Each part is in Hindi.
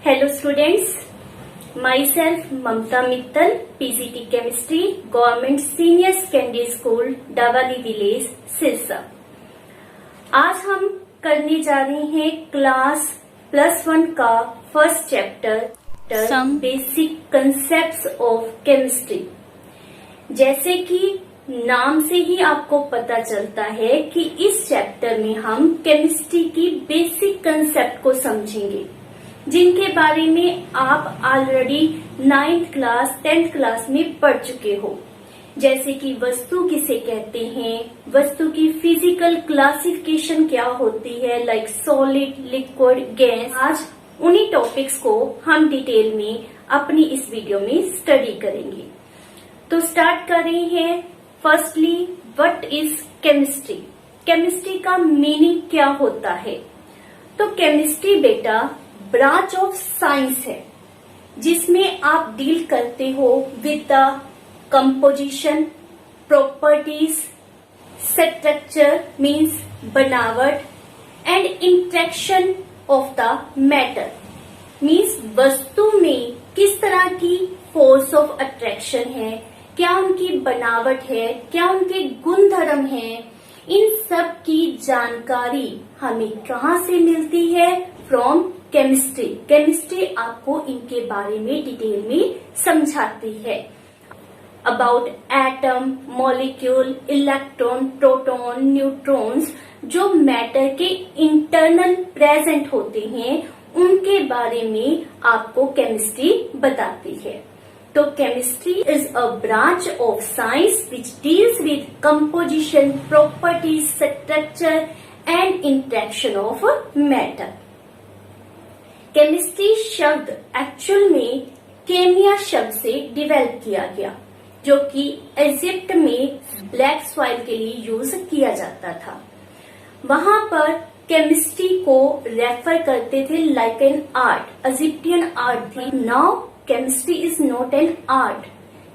Hello students, myself Mamta Mittal, PGT Chemistry, Government Senior Secondary School, Davali Village, Sirsa. आज हम करने जा रहे हैं क्लास +1 का first chapter some basic concepts of chemistry. जैसे कि नाम से ही आपको पता चलता है कि इस चैप्टर में हम केमिस्ट्री की बेसिक कंसेप्ट को समझेंगे, जिनके बारे में आप already 9th class 10th class में पढ़ चुके हो। जैसे कि वस्तु किसे कहते हैं, वस्तु की फिजिकल क्लासिफिकेशन क्या होती है, लाइक सॉलिड, लिक्विड, गैस। आज उन्हीं टॉपिक्स को हम डिटेल में अपनी इस वीडियो में स्टडी करेंगे। तो स्टार्ट कर रहे हैं। Firstly, what is chemistry? Chemistry का मीनिंग क्या होता है? तो केमिस्ट्री बेटा ब्रांच ऑफ साइंस है, जिसमें आप डील करते हो with the composition, properties, structure means बनावट, and interaction of the matter means वस्तु में किस तरह की फोर्स ऑफ अट्रैक्शन है, क्या उनकी बनावट है, क्या उनके गुणधर्म हैं। इन सब की जानकारी हमें कहाँ से मिलती है? From chemistry. केमिस्ट्री आपको इनके बारे में डिटेल में समझाती है। About atom, molecule, electron, proton, neutrons, जो मैटर के इंटरनल प्रेजेंट होते हैं, उनके बारे में आपको केमिस्ट्री बताती है। तो chemistry is a branch of science which deals with composition, properties, structure and interaction of matter. Chemistry शब्द एक्चुअल में केमिया शब्द से डिवेल्प किया गया, जो कि इजिप्ट में ब्लैक सॉइल के लिए यूज किया जाता था। वहां पर केमिस्ट्री को रेफर करते थे like an art, Egyptian art थी। Now chemistry is not an art,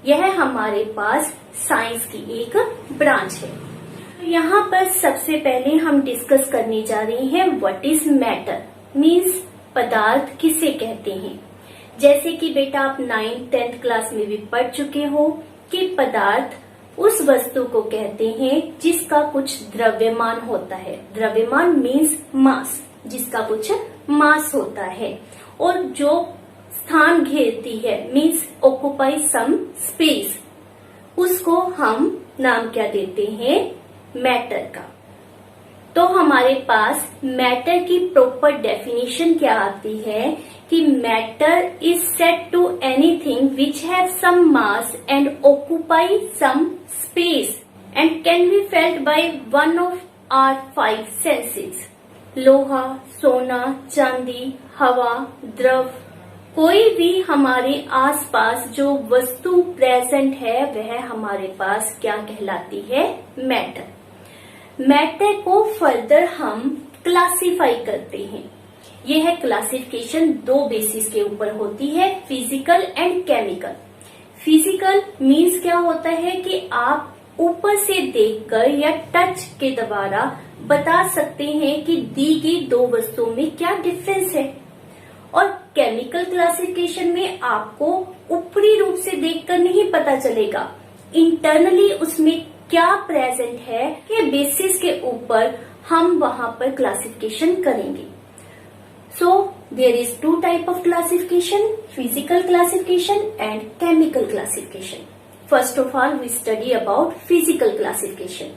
यह हमारे पास साइंस की एक ब्रांच है। यहाँ पर सबसे पहले हम डिस्कस करने जा रहे हैं व्हाट इज मैटर मीन्स पदार्थ किसे कहते हैं। जैसे कि बेटा आप 9th 10th क्लास में भी पढ़ चुके हो कि पदार्थ उस वस्तु को कहते हैं जिसका कुछ द्रव्यमान होता है। द्रव्यमान मीन्स मास, जिसका कुछ मास होता है और जो स्थान घेरती है मीन्स ऑक्युपाई सम स्पेस, उसको हम नाम क्या देते हैं? मैटर का। तो हमारे पास मैटर की प्रॉपर डेफिनेशन क्या आती है कि matter is said to anything which have some mass and occupy some space and can be felt by one of our 5 senses. लोहा, सोना, चांदी, हवा, द्रव, कोई भी हमारे आसपास जो वस्तु प्रेजेंट है वह हमारे पास क्या कहलाती है? मैटर। मैटर को फर्दर हम क्लासिफाई करते हैं। यह क्लासिफिकेशन 2 बेसिस के ऊपर होती है, physical and chemical. Physical means क्या होता है कि आप ऊपर से देखकर या टच के द्वारा बता सकते हैं कि दी गई 2 वस्तुओं में क्या डिफरेंस है। और केमिकल क्लासिफिकेशन में आपको ऊपरी रूप से देखकर नहीं पता चलेगा, इंटरनली उसमें क्या प्रेजेंट है के बेसिस के ऊपर हम वहां पर क्लासिफिकेशन करेंगे। So there is 2 type of classification, physical classification and chemical classification. First of all we study about physical classification.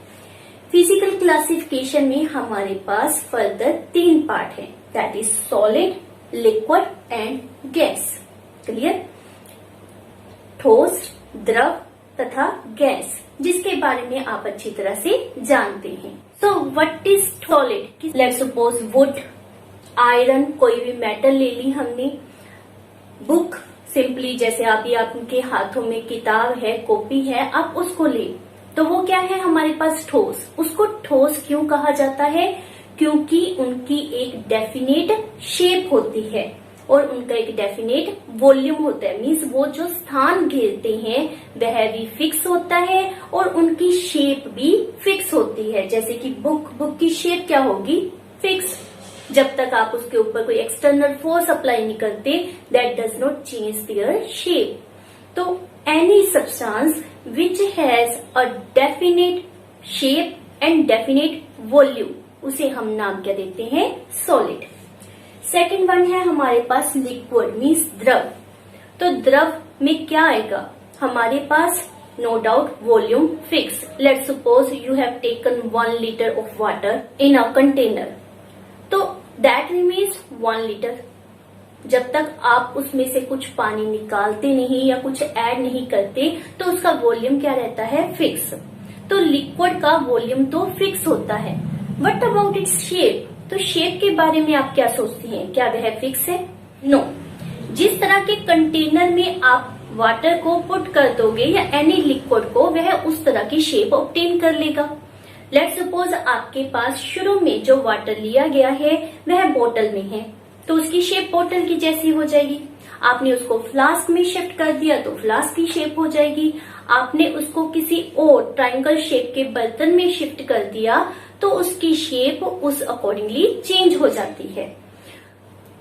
Physical classification में हमारे पास फर्दर 3 पार्ट है, that is solid, liquid and gas. Clear? ठोस, द्रव तथा गैस, जिसके बारे में आप अच्छी तरह से जानते हैं। So what is solid? Let's suppose would, iron, कोई भी मेटल ले ली हमने। बुक, सिंपली जैसे अभी आपके हाथों में किताब है, कॉपी है, आप उसको ले, तो वो क्या है हमारे पास? ठोस। उसको ठोस क्यों कहा जाता है? क्योंकि उनकी एक डेफिनेट शेप होती है और उनका एक डेफिनेट वॉल्यूम होता है, मीन्स वो जो स्थान घेरते हैं वह भी फिक्स होता है और उनकी शेप भी फिक्स होती है। जैसे कि बुक की शेप क्या होगी? फिक्स। जब तक आप उसके ऊपर कोई एक्सटर्नल फोर्स अप्लाई नहीं करते, that does not change their shape. तो any substance which has a definite shape and definite volume, उसे हम नाम क्या देते हैं? सॉलिड। सेकेंड वन है हमारे पास लिक्विड मीन्स द्रव। तो द्रव में क्या आएगा हमारे पास? No doubt volume fix. Let's suppose you have taken 1 litre of water in a container, तो दैट रिमेन्स 1 लीटर। जब तक आप उसमें से कुछ पानी निकालते नहीं या कुछ ऐड नहीं करते तो उसका वॉल्यूम क्या रहता है? फिक्स। तो लिक्विड का वॉल्यूम तो फिक्स होता है। What about its shape? तो शेप के बारे में आप क्या सोचते हैं? क्या वह फिक्स है? नो। जिस तरह के कंटेनर में आप वाटर को पुट कर दोगे या एनी लिक्विड को, वह उस तरह की शेप ऑब्टेन कर लेगा। लेट्स सपोज आपके पास शुरू में जो वाटर लिया गया है वह बोतल में है, तो उसकी शेप बोतल की जैसी हो जाएगी। आपने उसको फ्लास्क में शिफ्ट कर दिया तो फ्लास्क की शेप हो जाएगी। आपने उसको किसी और ट्रायंगल शेप के बर्तन में शिफ्ट कर दिया तो उसकी शेप उस अकॉर्डिंगली चेंज हो जाती है।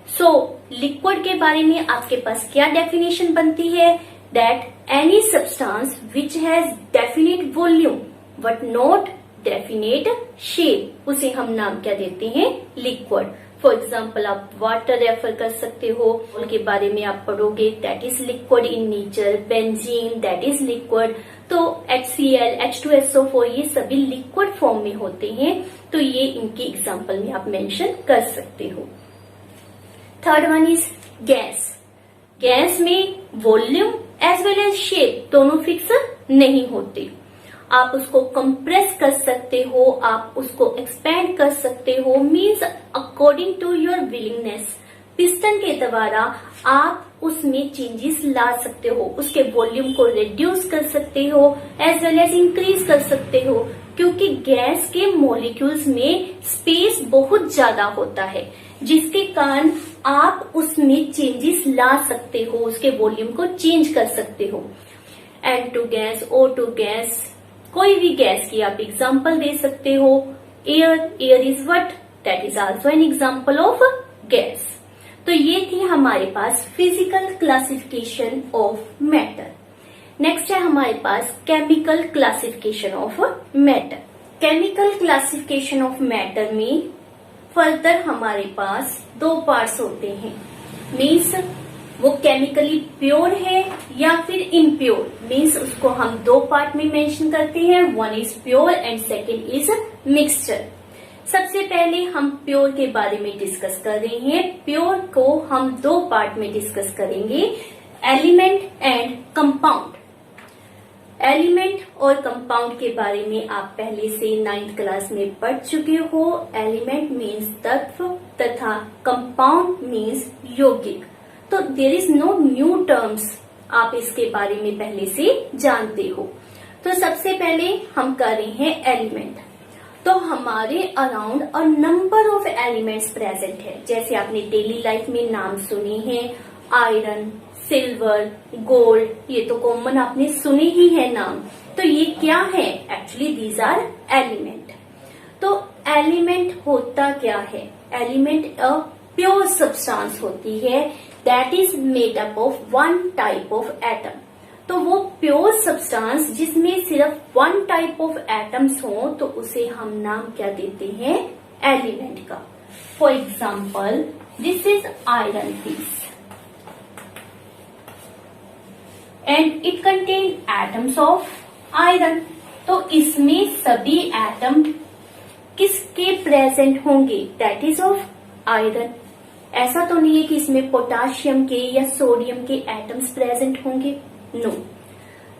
सो लिक्विड के बारे में आपके पास क्या डेफिनेशन बनती है? That any substance which has definite volume but not definite shape, उसे हम नाम क्या देते हैं? लिक्विड। फॉर एग्जाम्पल आप वाटर रेफर कर सकते हो, उनके बारे में आप पढ़ोगे that is liquid in nature, benzene that is liquid. तो HCl, H2SO4 ये सभी लिक्विड फॉर्म में होते हैं, तो ये इनकी एग्जाम्पल में आप मेंशन कर सकते हो। Third one is gas. Gas में volume as well as shape दोनों फिक्स नहीं होते। आप उसको कंप्रेस कर सकते हो, आप उसको एक्सपेंड कर सकते हो, means according to your willingness. Piston के द्वारा आप उसमें चेंजेस ला सकते हो, उसके वॉल्यूम को रिड्यूस कर सकते हो एज वेल एज इंक्रीज कर सकते हो, क्योंकि गैस के मॉलिक्यूल्स में स्पेस बहुत ज्यादा होता है, जिसके कारण आप उसमें चेंजेस ला सकते हो, उसके वॉल्यूम को चेंज कर सकते हो। N2 गैस, O2 गैस, कोई भी गैस की आप एग्जाम्पल दे सकते हो। Air is what? That is also an example of gas. तो ये थी हमारे पास physical classification of matter. Next है हमारे पास chemical classification of matter. Chemical classification of matter में फर्दर हमारे पास 2 पार्ट्स होते हैं, मीन्स वो केमिकली प्योर है या फिर इम्प्योर, मीन्स उसको हम 2 पार्ट में मेंशन करते हैं। One is pure and second is mixture. सबसे पहले हम प्योर के बारे में डिस्कस कर रहे हैं। प्योर को हम 2 पार्ट में डिस्कस करेंगे, एलिमेंट एंड कंपाउंड। एलिमेंट और कंपाउंड के बारे में आप पहले से 9th क्लास में पढ़ चुके हो। एलिमेंट मीन्स तत्व तथा कंपाउंड मीन्स यौगिक। तो there is no new terms, आप इसके बारे में पहले से जानते हो। तो सबसे पहले हम कर रहे हैं एलिमेंट। तो हमारे around a number of elements present है, जैसे आपने डेली लाइफ में नाम सुने हैं, आयरन, सिल्वर, गोल्ड, ये तो कॉमन आपने सुने ही है नाम। तो ये क्या है? Actually these are element. तो एलिमेंट होता क्या है? एलिमेंट अ प्योर सब्सटेंस होती है that is made up of 1 type of atom. तो वो प्योर सब्सटेंस जिसमें सिर्फ 1 टाइप ऑफ एटम्स हो तो उसे हम नाम क्या देते हैं? एलिमेंट का। For example this is iron piece and it contain atoms of iron. तो इसमें सभी एटम किसके प्रेजेंट होंगे? That is of iron. ऐसा तो नहीं है कि इसमें पोटाशियम के या सोडियम के एटम्स प्रेजेंट होंगे, नो।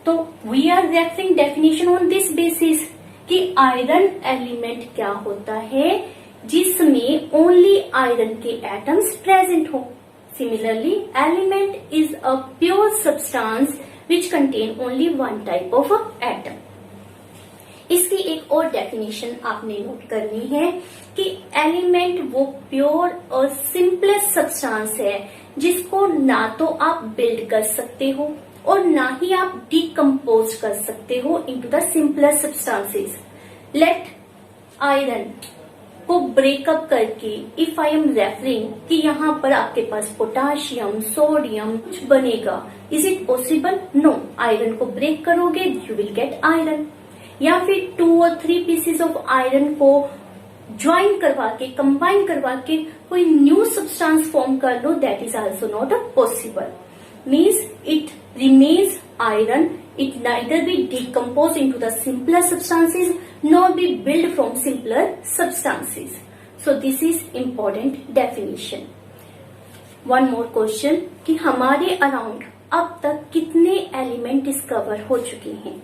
तो we are referring definition on this basis कि आयरन एलिमेंट क्या होता है? जिसमें ओनली आयरन के एटम्स प्रेजेंट हो। Similarly element is a pure substance which contain only 1 type of atom. इसकी एक और डेफिनेशन आपने नोट करनी है कि एलिमेंट वो प्योर और सिंपलेस्ट सब्सटेंस है जिसको ना तो आप बिल्ड कर सकते हो और ना ही आप डिकम्पोज कर सकते हो into the simplest substances. Let iron, को ब्रेकअप करके इफ आई एम रेफरिंग कि यहाँ पर आपके पास पोटाशियम सोडियम कुछ बनेगा, is it possible? No. Iron को ब्रेक करोगे यू विल गेट आयरन। या फिर 2 और 3 पीसेस ऑफ आयरन को ज्वाइन करवा के कंबाइन करवा के कोई न्यू सब्सटेंस फॉर्म कर लो, that is also not possible. Means it remains iron, it neither be decomposed into the simpler substances nor be built from simpler substances. So this is important definition. One more question कि हमारे अराउंड अब तक कितने एलिमेंट डिस्कवर हो चुके हैं?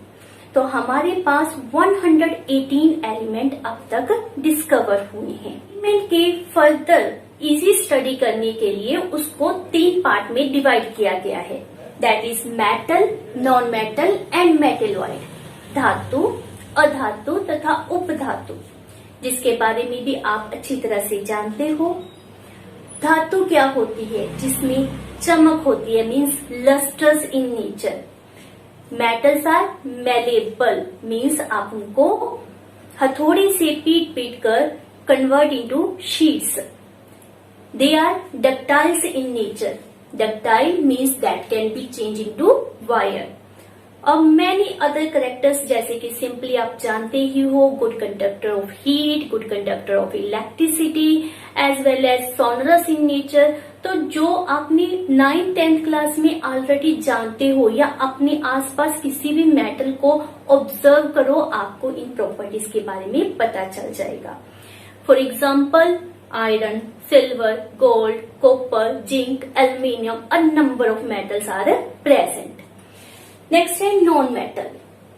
तो हमारे पास 118 एलिमेंट अब तक डिस्कवर हुए हैं। एलिमेंट के फर्दर इजी स्टडी करने के लिए उसको 3 पार्ट में डिवाइड किया गया है, that is metal, non metal and metalloid. धातु, अधातु तथा उपधातु, जिसके बारे में भी आप अच्छी तरह से जानते हो। धातु क्या होती है? जिसमें चमक होती है, means lustrous in nature. Metals are malleable, means आप उनको हथौड़ी से पीट पीट कर convert into sheets. They are ductiles in nature. Ductile means that can be changed into wire. और many other characters जैसे कि simply आप जानते ही हो, good conductor of heat, good conductor of electricity, as well as sonorous in nature। तो जो आपने 9th 10th क्लास में ऑलरेडी जानते हो या अपने आसपास किसी भी मेटल को ऑब्जर्व करो, आपको इन प्रॉपर्टीज के बारे में पता चल जाएगा। For example iron, silver, gold, copper, zinc, aluminium, a number of metals are present. Next is non-metal.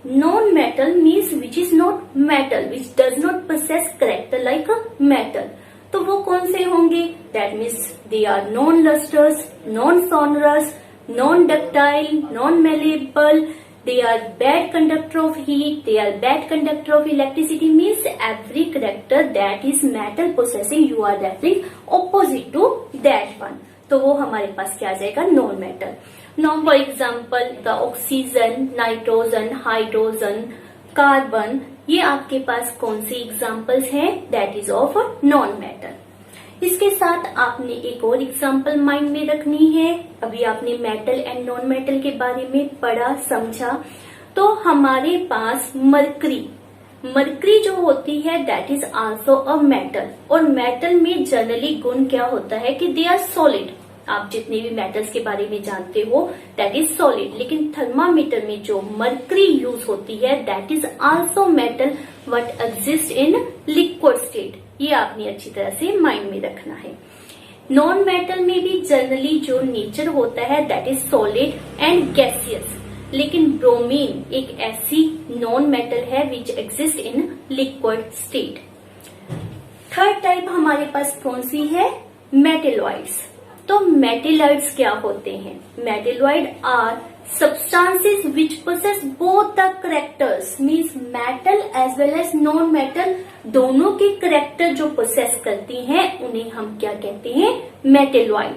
Non-metal means which is not metal, which does not possess character like a metal. तो वो कौन से होंगे? That means they are non-lustrous, non-sonorous, non-ductile, non-malleable. They are bad conductor of heat. They are bad conductor of electricity. Means every character that is metal possessing, you are referring opposite to that one. तो वो हमारे पास क्या आ जाएगा? Non metal. Now for example the oxygen, nitrogen, hydrogen, carbon, ये आपके पास कौन सी एग्जाम्पल्स हैं? That is of non metal. इसके साथ आपने एक और एग्जाम्पल माइंड में रखनी है। अभी आपने मेटल एंड नॉन मेटल के बारे में पढ़ा समझा, तो हमारे पास मरकरी, मरकरी जो होती है that is also a metal. और मेटल में जनरली गुण क्या होता है कि दे आर सॉलिड। आप जितने भी मेटल्स के बारे में जानते हो दैट इज सॉलिड, लेकिन थर्मामीटर में जो मरकरी यूज होती है that is also metal but exist in liquid state. ये आपने अच्छी तरह से माइंड में रखना है। नॉन मेटल में भी जनरली जो नेचर होता है that is solid and gaseous, लेकिन ब्रोमीन एक ऐसी नॉन मेटल है which exist in liquid state. Third type हमारे पास कौन सी है? मेटेलॉइड्स। तो मेटेलॉइड्स क्या होते हैं? Metalloid are substances which possess both the characters, means metal as well as non metal, दोनों के करेक्टर जो पोसेस करती हैं उन्हें हम क्या कहते हैं? मेटेलॉइड।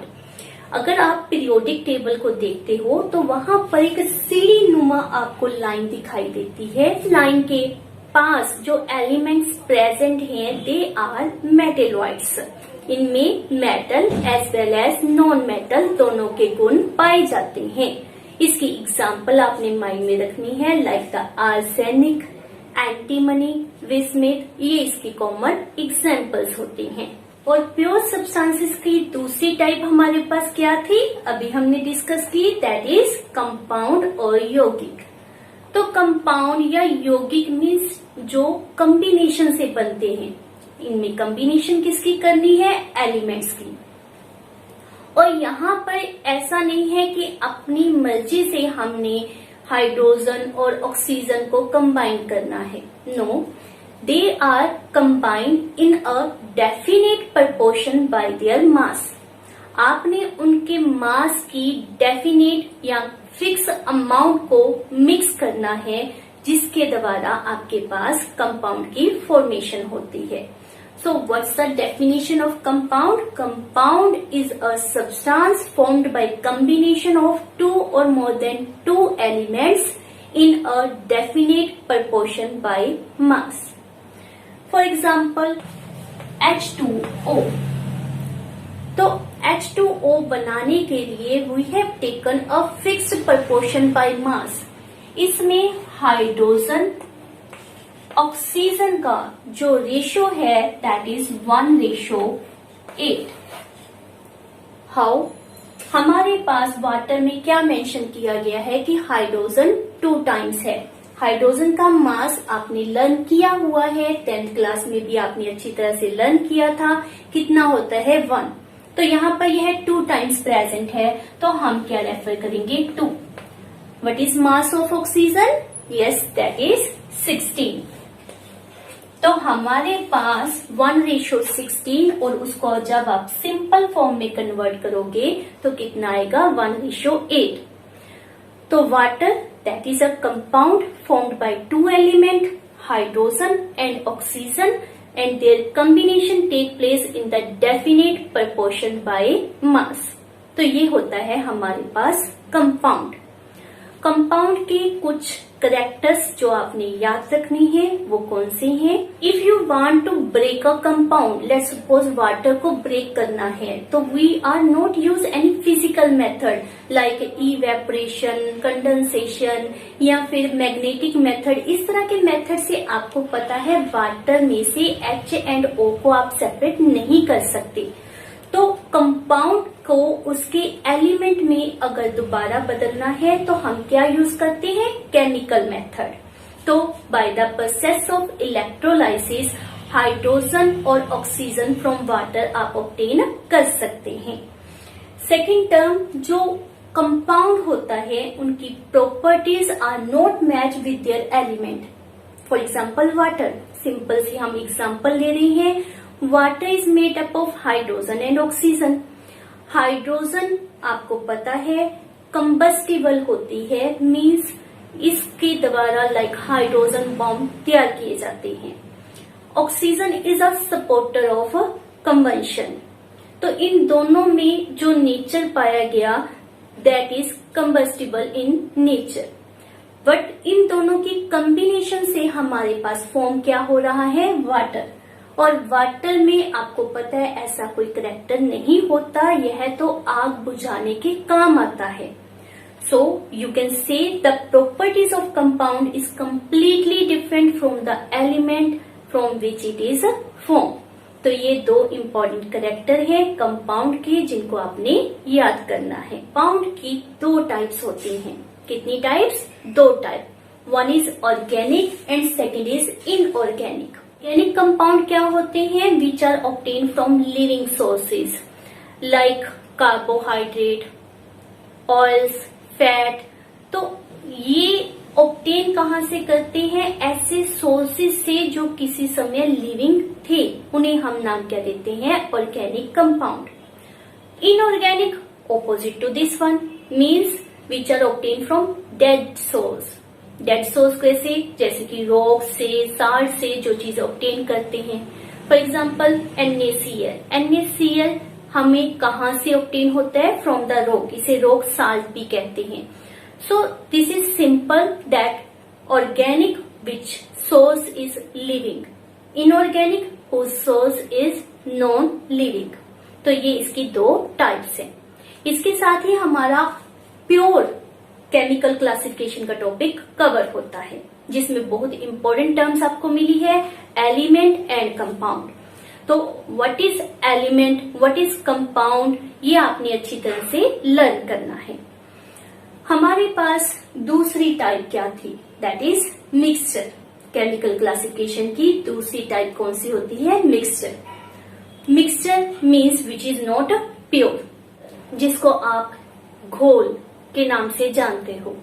अगर आप पीरियोडिक टेबल को देखते हो तो वहां पर एक सीढ़ी नुमा आपको लाइन दिखाई देती है। लाइन के पास जो एलिमेंट्स प्रेजेंट हैं दे आर मेटेलॉइड्स। इनमें metal as well as non metal दोनों के गुण पाए जाते हैं। इसकी एग्जाम्पल आपने माइंड में रखनी है, लाइक द आर्सेनिक, एंटीमनी, विस्मिथ, ये इसकी कॉमन एग्जाम्पल्स होती हैं। और प्योर सब्सटेंसेस की दूसरी टाइप हमारे पास क्या थी? अभी हमने डिस्कस की, दैट इज कंपाउंड और यौगिक। तो कंपाउंड या यौगिक मीन्स जो कॉम्बिनेशन से बनते हैं। इनमें कॉम्बिनेशन किसकी करनी है? एलिमेंट्स की। और यहाँ पर ऐसा नहीं है कि अपनी मर्जी से हमने हाइड्रोजन और ऑक्सीजन को कंबाइन करना है। No, they are combined in a definite proportion by their mass. आपने उनके मास की डेफिनेट या फिक्स अमाउंट को मिक्स करना है, जिसके द्वारा आपके पास कंपाउंड की फॉर्मेशन होती है। So what's the definition of compound? Compound is a substance formed by combination of two or more than two elements in a definite proportion by mass. For example, H2O। तो H2O बनाने के लिए we have taken a fixed proportion by mass. इसमें हाइड्रोजन ऑक्सीजन का जो रेशो है दैट इज 1:8। हाउ? हमारे पास वाटर में क्या मेंशन किया गया है कि हाइड्रोजन 2 टाइम्स है। हाइड्रोजन का मास आपने लर्न किया हुआ है, 10th क्लास में भी आपने अच्छी तरह से लर्न किया था, कितना होता है 1। तो यहाँ पर यह 2 टाइम्स प्रेजेंट है, तो हम क्या रेफर करेंगे 2। What is mass of oxygen? Yes, that is 16। तो हमारे पास 1:16 और उसको जब आप सिंपल फॉर्म में कन्वर्ट करोगे तो कितना आएगा 1:8। तो water that is a compound formed by 2 element hydrogen and oxygen and their combination take place in the definite proportion by mass। तो ये होता है हमारे पास कंपाउंड। कंपाउंड के कुछ करेक्टर्स जो आपने याद रखनी है वो कौन से हैं? If you want to break a compound, let's suppose water को ब्रेक करना है, तो we are not use any physical method like evaporation, condensation या फिर मैग्नेटिक मेथड। इस तरह के मेथड से आपको पता है वाटर में से H एंड O को आप सेपरेट नहीं कर सकते। तो कंपाउंड को उसके एलिमेंट में अगर दोबारा बदलना है तो हम क्या यूज करते हैं? Chemical method. तो by the process of electrolysis hydrogen और ऑक्सीजन फ्रॉम वाटर आप ऑब्टेन कर सकते हैं। सेकेंड टर्म, जो कंपाउंड होता है उनकी properties are not match with their element. For example water, simple सी हम एग्जाम्पल ले रहे हैं। Water is made up of hydrogen and oxygen. Hydrogen आपको पता है कंबस्टिबल होती है, मींस इसके द्वारा लाइक हाइड्रोजन बॉम्ब तैयार किए जाते हैं। Oxygen is a supporter of combustion. तो इन दोनों में जो नेचर पाया गया that is combustible in nature, but in दोनों की कॉम्बिनेशन से हमारे पास फॉर्म क्या हो रहा है? वाटर। और वाटर में आपको पता है ऐसा कोई करैक्टर नहीं होता, यह तो आग बुझाने के काम आता है। So you can say the properties of compound is completely different from the element from which it is form. तो ये 2 इम्पोर्टेंट करैक्टर है कंपाउंड के जिनको आपने याद करना है। कंपाउंड की 2 टाइप्स होती हैं। कितनी types? 2 type. One is organic and second is inorganic. Organic compound क्या होते हैं? Which are obtain from living sources like carbohydrate, oils, fat. तो ये ऑब्टेन कहाँ से करते हैं? ऐसे सोर्सेज से जो किसी समय लिविंग थे, उन्हें हम नाम क्या देते हैं? Organic compound. Inorganic opposite to this one means which are obtain from dead source. Dead source कैसे? जैसे कि रॉक से, साल्ट से जो चीज ऑब्टेन करते हैं। For example NaCl। NaCl हमें कहाँ से ऑब्टेन होता है? From the rock. इसे रॉक साल्ट भी कहते हैं। So this is simple that organic which source is living, inorganic whose source is non living. तो ये इसकी 2 टाइप्स हैं। इसके साथ ही हमारा प्योर केमिकल क्लासिफिकेशन का टॉपिक कवर होता है, जिसमें बहुत इंपॉर्टेंट टर्म्स आपको मिली है, एलिमेंट एंड कंपाउंड। तो what is element, what is compound, ये आपने अच्छी तरह से लर्न करना है। हमारे पास दूसरी टाइप क्या थी? That is mixture. Chemical classification की दूसरी टाइप कौन सी होती है? Mixture. Mixture means which is not pure, जिसको आप घोल के नाम से जानते हो।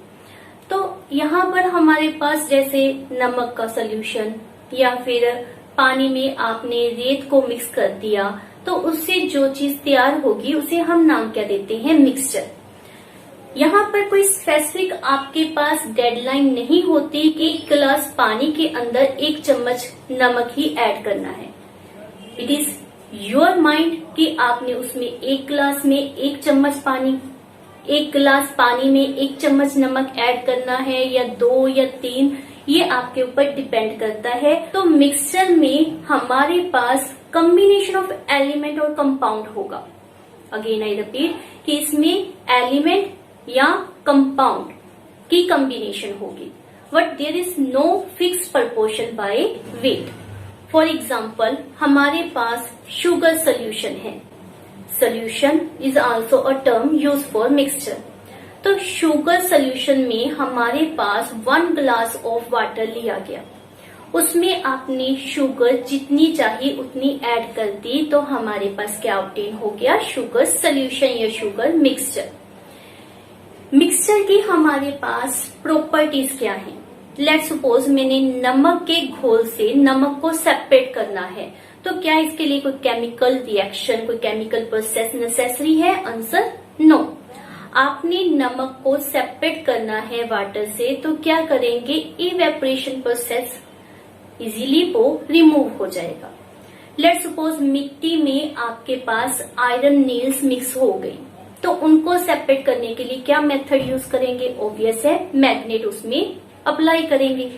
तो यहाँ पर हमारे पास जैसे नमक का सोल्यूशन या फिर पानी में आपने रेत को मिक्स कर दिया, तो उससे जो चीज तैयार होगी उसे हम नाम क्या देते हैं? मिक्सचर। यहाँ पर कोई स्पेसिफिक आपके पास डेडलाइन नहीं होती कि 1 गिलास पानी के अंदर 1 चम्मच नमक ही ऐड करना है। इट इज योर माइंड कि आपने उसमें 1 गिलास में 1 चम्मच पानी, 1 गिलास पानी में 1 चम्मच नमक ऐड करना है या 2 या 3, ये आपके ऊपर डिपेंड करता है। तो मिक्सचर में हमारे पास कॉम्बिनेशन ऑफ एलिमेंट और कंपाउंड होगा। अगेन आई रिपीट कि इसमें एलिमेंट या कंपाउंड की कॉम्बिनेशन होगी, but there is no fix proportion by weight. For example हमारे पास शुगर सोल्यूशन है। Solution is also a term use for mixture. तो शुगर सोल्यूशन में हमारे पास 1 ग्लास ऑफ वाटर लिया गया, उसमें आपने शुगर जितनी चाहिए उतनी ऐड कर दी, तो हमारे पास क्या ऑब्टेन हो गया, शुगर सोल्यूशन या शुगर मिक्सचर। मिक्सचर की हमारे पास प्रॉपर्टीज क्या है। लेट्स सपोज मैंने नमक के घोल से नमक को सेपरेट करना है, तो क्या इसके लिए कोई केमिकल रिएक्शन, कोई केमिकल प्रोसेस नेसेसरी है? Answer no. आपने नमक को सेपरेट करना है वाटर से, तो क्या करेंगे, इवेपोरेशन प्रोसेस, इजीली वो रिमूव हो जाएगा। लेट्स सपोज मिट्टी में आपके पास आयरन नील्स मिक्स हो गई, तो उनको सेपरेट करने के लिए क्या मेथड यूज करेंगे? ऑब्वियस है, मैग्नेट उसमें अप्लाई करेंगे।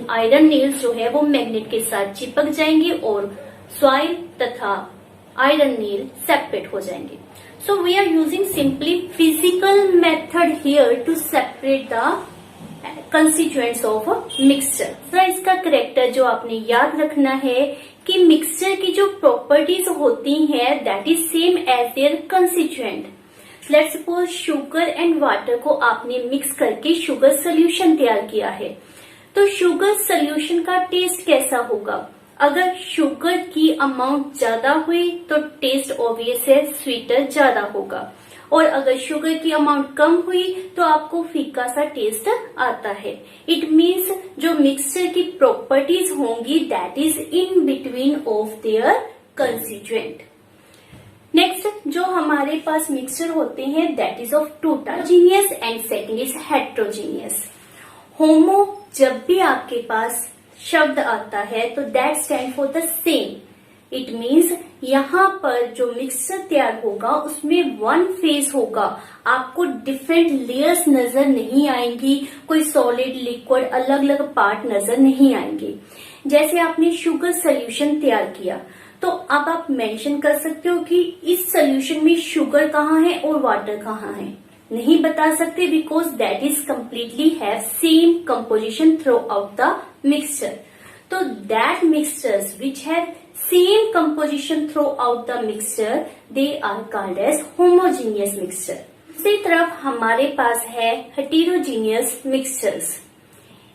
आयरन नील्स जो है वो मैग्नेट के साथ चिपक जाएंगे और सॉइल तथा आयरन नील सेपरेट हो जाएंगे। So we are using simply physical method here to separate the constituents of mixture. तो इसका करेक्टर जो आपने याद रखना है कि मिक्सचर की जो प्रॉपर्टीज होती हैं that is same as their constituent. Let's suppose sugar and water को आपने मिक्स करके शुगर सोल्यूशन तैयार किया है, तो शुगर सोल्यूशन का टेस्ट कैसा होगा? अगर शुगर की अमाउंट ज्यादा हुई तो टेस्ट ऑब्वियस है, स्वीटर ज्यादा होगा, और अगर शुगर की अमाउंट कम हुई तो आपको फीका सा टेस्ट आता है। इट मीन्स जो मिक्सचर की प्रॉपर्टीज होंगी that is in between of their constituent. Next जो हमारे पास मिक्सचर होते हैं that is of two type, homogeneous and second is heterogeneous. Homo जब भी आपके पास शब्द आता है तो that stand for the same. It means यहाँ पर जो मिक्सचर तैयार होगा उसमें वन फेज होगा, आपको डिफरेंट लेयर्स नजर नहीं आएंगी, कोई सॉलिड लिक्विड अलग अलग पार्ट नजर नहीं आएंगे। जैसे आपने शुगर सोल्यूशन तैयार किया, तो अब आप मेंशन कर सकते हो कि इस सोल्यूशन में शुगर कहाँ है और वाटर कहाँ है। नहीं बता सकते because that is completely have same composition throughout the mixture. तो that mixtures which have same composition throughout the mixture they are called as homogeneous mixture. दूसरी तरफ हमारे पास है हेटेरोजीनियस मिक्सचर्स।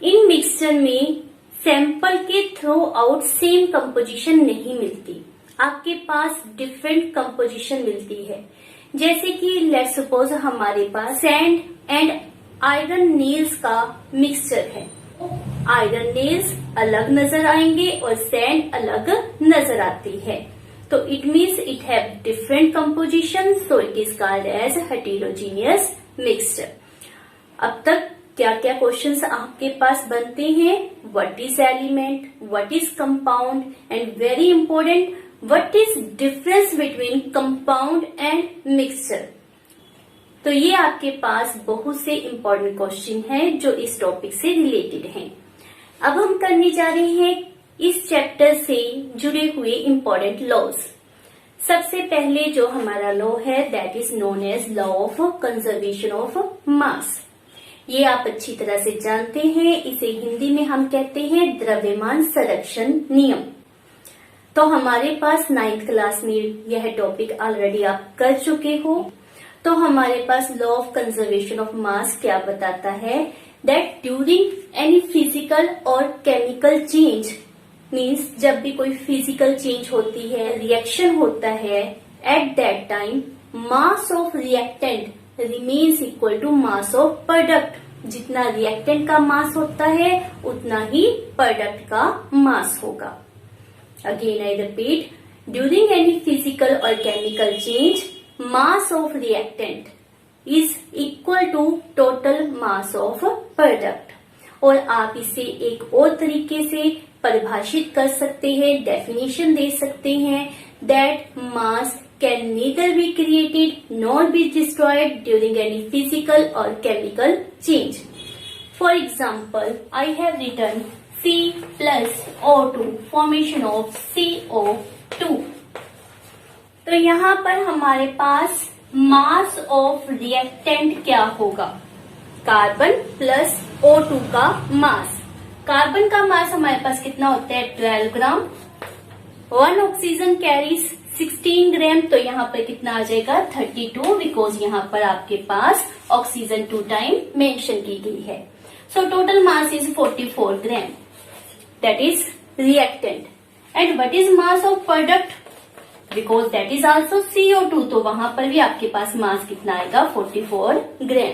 इन मिक्सचर में सैंपल के थ्रू आउट सेम कंपोजिशन नहीं मिलती, आपके पास डिफरेंट कंपोजिशन मिलती है। जैसे कि लेट्स सपोज हमारे पास सैंड एंड आयरन नील्स का मिक्सचर है, आयरन नील्स अलग नजर आएंगे और सैंड अलग नजर आती है, तो it means it have different composition, so it is called as heterogeneous mixture. अब तक क्या क्या क्वेश्चंस आपके पास बनते हैं? What is element, what is compound, and very important what is difference between compound and mixture. तो ये आपके पास बहुत से इंपॉर्टेंट क्वेश्चन हैं जो इस टॉपिक से रिलेटेड हैं। अब हम करने जा रहे हैं इस चैप्टर से जुड़े हुए इंपॉर्टेंट लॉज। सबसे पहले जो हमारा लॉ है that is known as law of conservation of mass. ये आप अच्छी तरह से जानते हैं, इसे हिंदी में हम कहते हैं द्रव्यमान संरक्षण नियम। तो हमारे पास 9th क्लास में यह टॉपिक ऑलरेडी आप कर चुके हो। तो हमारे पास law of conservation of mass क्या बताता है दैट ड्यूरिंग एनी फिजिकल और केमिकल चेंज, मीन्स जब भी कोई फिजिकल चेंज होती है, रिएक्शन होता है, at that time mass of reactant remains equal to mass of product. जितना रिएक्टेंट का मास होता है उतना ही प्रोडक्ट का मास होगा। Again I repeat, during any physical और chemical change mass of reactant is equal to total mass of product. और आप इसे एक और तरीके से परिभाषित कर सकते हैं, डेफिनेशन दे सकते हैं that mass can neither be created nor be destroyed during any physical or chemical change. For example, I have written C plus O2 formation of CO 2। तो यहाँ पर हमारे पास मास ऑफ रिएक्टेंट क्या होगा? कार्बन प्लस O2 का मास। कार्बन का मास हमारे पास कितना होता है? 12 ग्राम। 1 ऑक्सीजन कैरीज 16 ग्राम, तो यहाँ पर कितना आ जाएगा? 32, बिकॉज यहाँ पर आपके पास ऑक्सीजन 2 टाइम मेंशन की गई है। So total mass is 44 gram, that is reactant. And what is mass of product? Because that is also CO2, तो वहां पर भी आपके पास मास कितना आएगा? 44 gram.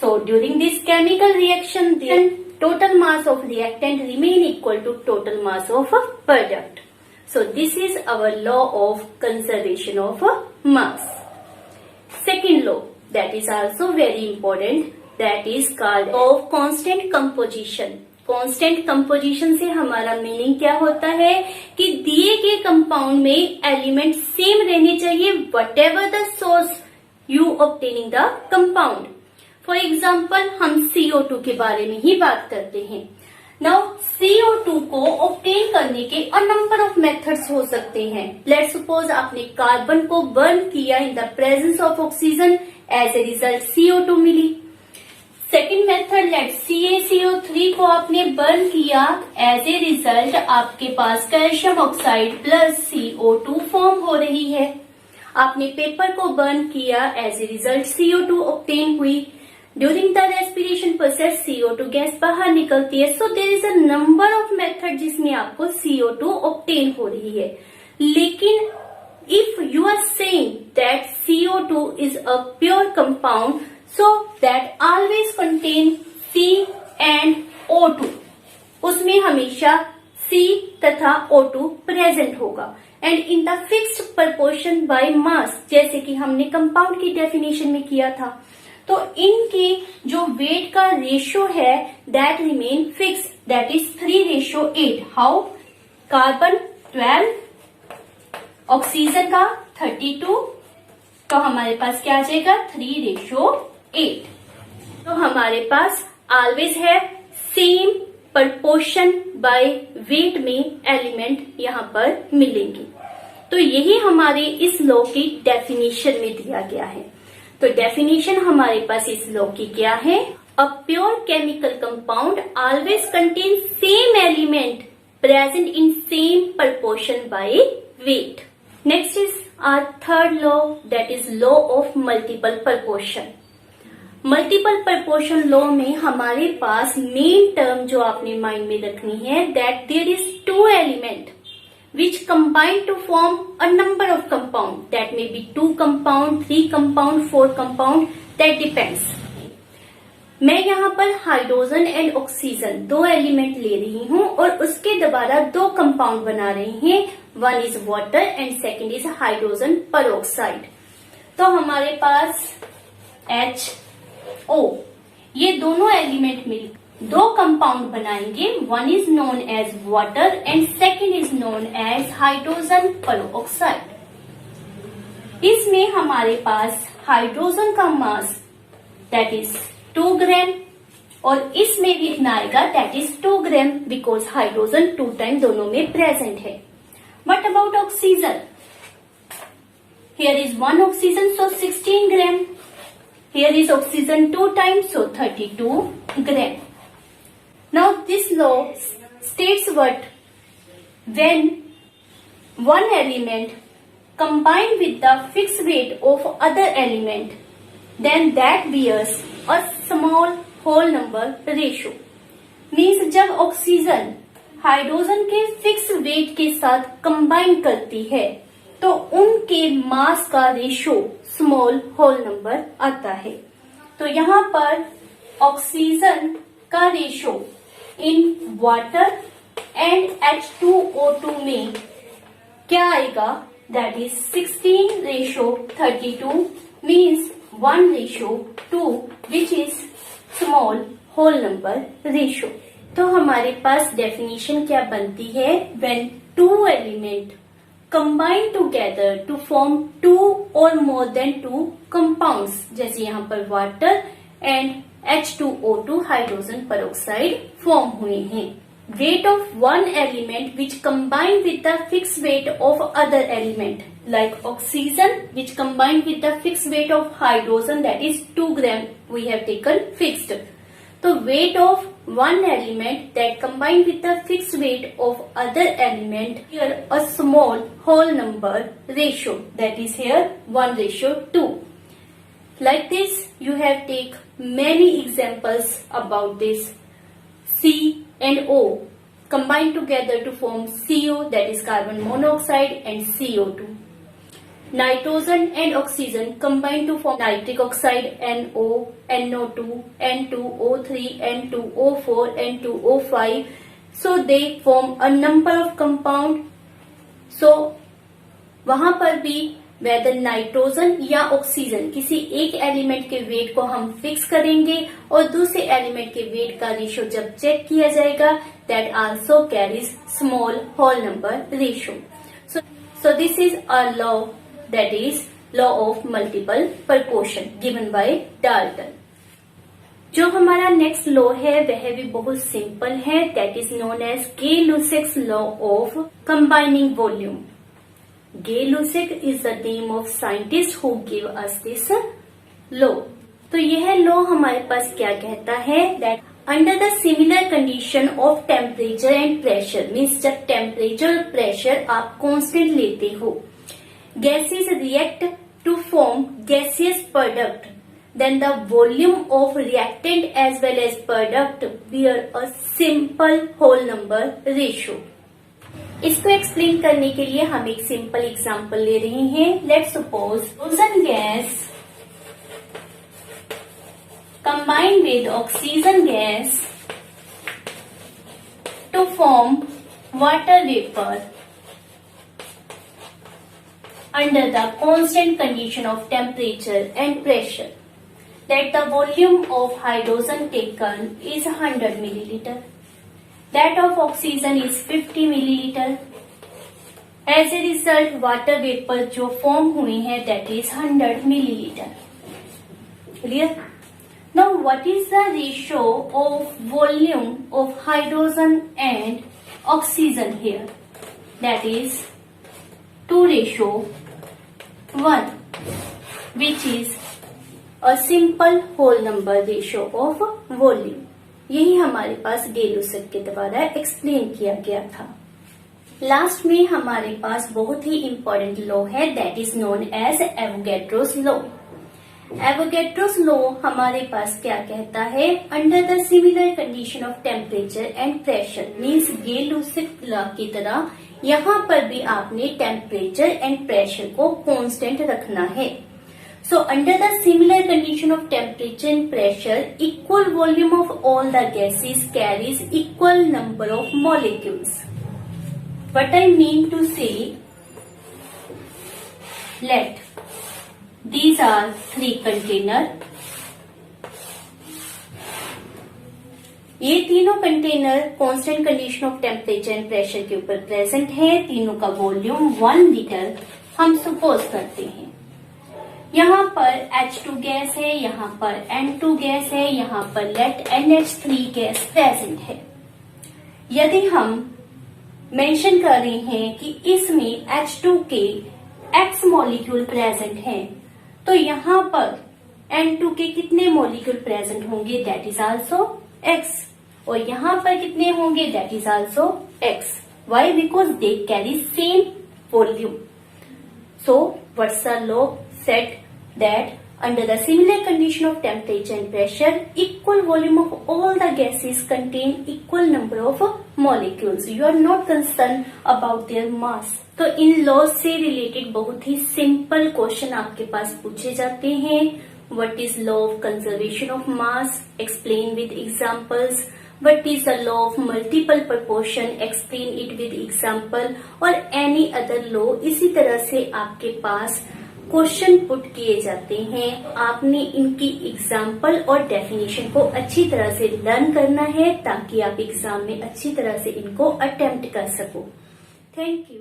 So during this chemical reaction then total mass of reactant remain equal to total mass of product. So this is our law of conservation of mass. Second law that is also very important, that is called of constant composition. Constant composition से हमारा मीनिंग क्या होता है कि दिए गए कंपाउंड में एलिमेंट सेम रहने चाहिए what ever the source you obtaining the compound. For example हम CO2 के बारे में ही बात करते हैं। नाउ CO2 को ऑब्टेन करने के अ नंबर ऑफ मेथड्स हो सकते हैं। लेट्स सपोज आपने कार्बन को बर्न किया in the presence of oxygen, as a result CO2 मिली। सेकेंड मेथड, लेट CaCO3 को आपने बर्न किया, एज ए रिजल्ट आपके पास calcium oxide plus CO2 form हो रही है। आपने पेपर को बर्न किया, as a result CO2 obtain हुई। During the respiration process CO2 gas बाहर निकलती है। So there is a number of method जिसमें आपको CO2 ऑब्टेन हो रही है। लेकिन if you are saying that CO2 is a pure compound, so that always contain C and O2, उसमें हमेशा C तथा O2 प्रेजेंट होगा and in the fixed proportion by मास, जैसे कि हमने कंपाउंड की डेफिनेशन में किया था। तो इनके जो वेट का रेशियो है that remain fix, that is 3:8। How? Carbon 12, oxygen का 32, तो हमारे पास क्या आ जाएगा? 3:8। तो हमारे पास ऑलवेज है सेम प्रपोर्शन बाय वेट में एलिमेंट यहाँ पर मिलेंगे। तो यही हमारे इस लॉ की डेफिनेशन में दिया गया है। तो डेफिनेशन हमारे पास इस लॉ की क्या है? A pure chemical compound always contain same element present in same proportion by weight. Next is our third law, that is law of multiple proportion. Multiple proportion law में हमारे पास मेन टर्म जो आपने माइंड में रखनी है, that there is 2 element which combine to form a number of compound, that may be 2 compound, 3 compound, 4 compound, that depends। मैं यहाँ पर हाइड्रोजन एंड ऑक्सीजन 2 एलिमेंट ले रही हूँ और उसके दोबारा 2 कंपाउंड बना रही हैं। One is water and second is hydrogen peroxide. तो हमारे पास HO, ये दोनों एलिमेंट मिल 2 कंपाउंड बनाएंगे। One is known as water and second is known as hydrogen peroxide. इसमें हमारे पास हाइड्रोजन का मास दैट इज 2 ग्राम और इसमें भी इतना आएगा that is 2 gram, because hydrogen 2 time दोनों में प्रेजेंट है। What about oxygen? Here is 1 oxygen, so 16 gram. Here is oxygen 2 times, so 32 gram. Now this law states what? When one element combined with the fixed weight of other element, then that bears a small whole number ratio. Means जब ऑक्सीजन हाइड्रोजन के फिक्स वेट के साथ कंबाइन करती है तो उनके मास का रेशियो स्मॉल होल नंबर आता है। तो यहाँ पर ऑक्सीजन का ratio in water and H2O2 में क्या आएगा? That is 16:32 means 1:2, which is small whole number ratio. तो हमारे पास डेफिनेशन क्या बनती है? When 2 element combine together to form 2 or more than 2 compounds, जैसे यहाँ पर water and H2O2 hydrogen peroxide form हुए हैं। weight of one element which combined with the fixed weight of other element, like oxygen which combined with the fixed weight of hydrogen, that is 2 gram we have taken fixed. So weight of one element that combined with the fixed weight of other element, here a small whole number ratio, that is here 1:2. Like this you have take many examples about this. C and O combine together to form CO, that is carbon monoxide, and CO2. Nitrogen and oxygen combine to form nitric oxide, NO, NO2, N2O3, N2O4, N2O5. So they form a number of compound. So वहां पर भी वेदर नाइट्रोजन या ऑक्सीजन किसी एक एलिमेंट के वेट को हम फिक्स करेंगे और दूसरे एलिमेंट के वेट का रेशियो जब चेक किया जाएगा, that also carries small whole number ratio. So this is a law, that is law of multiple proportion given by Dalton. जो हमारा नेक्स्ट लॉ है वह भी बहुत सिंपल है, that is known as Gay-Lussac's law of combining volume. Gay-Lussac is the name of scientist who gave us this law. तो यह लॉ हमारे पास क्या कहता है, that under the similar condition of temperature and pressure, means जब temperature और pressure आप constant लेते हो, gases react to form gaseous product, then the volume of reactant as well as product bear a simple whole number ratio. इसको एक्सप्लेन करने के लिए हम एक सिंपल एग्जांपल ले रहे हैं. Let's suppose hydrogen gas combined with oxygen gas to form water vapour under the constant condition of temperature and pressure, that the volume of hydrogen taken is 100 milliliter. That of oxygen is 50 milliliter. As a result, water vapor जो form हुए हैं that is 100 milliliter. Clear? Now, what is the ratio of volume of hydrogen and oxygen here? That is 2:1, which is a simple whole number ratio of volume. यही हमारे पास गे-लुसाक के द्वारा एक्सप्लेन किया गया था. लास्ट में हमारे पास बहुत ही इंपॉर्टेंट लॉ है, that is known as Avogadro's law. Avogadro's law हमारे पास क्या कहता है, under the similar condition of temperature and pressure, means Gay-Lussac law की तरह यहाँ पर भी आपने टेम्परेचर एंड प्रेशर को कांस्टेंट रखना है. So under the similar condition of temperature and pressure, equal volume of all the gases carries equal number of molecules. What I mean to say, let these are 3 container. ये तीनों container constant condition of temperature and pressure के ऊपर प्रेजेंट है. तीनों का वॉल्यूम 1 लीटर हम सपोज करते हैं. यहाँ पर H2 गैस है, यहाँ पर N2 गैस है, यहाँ पर लेट NH3 गैस प्रेजेंट है. यदि हम मेंशन कर रहे हैं कि इसमें H2 के X मॉलिक्यूल प्रेजेंट हैं, तो यहाँ पर N2 के कितने मॉलिक्यूल प्रेजेंट होंगे, दैट इज आल्सो X. और यहाँ पर कितने होंगे, that is also X. Why? Because they carry same volume. So what's the law said that under the similar condition of temperature and pressure, equal volume of all the gases contain equal number of molecules. You are not concerned about their mass. तो इन लॉ से रिलेटेड बहुत ही सिंपल क्वेश्चन आपके पास पूछे जाते हैं. What is law of conservation of mass? Explain with examples. What is the law of multiple proportion? Explain it with example. और any other law. इसी तरह से आपके पास क्वेश्चन पुट किए जाते हैं. आपने इनकी एग्जाम्पल और डेफिनेशन को अच्छी तरह से लर्न करना है ताकि आप एग्जाम में अच्छी तरह से इनको अटेम्प्ट कर सको. Thank you.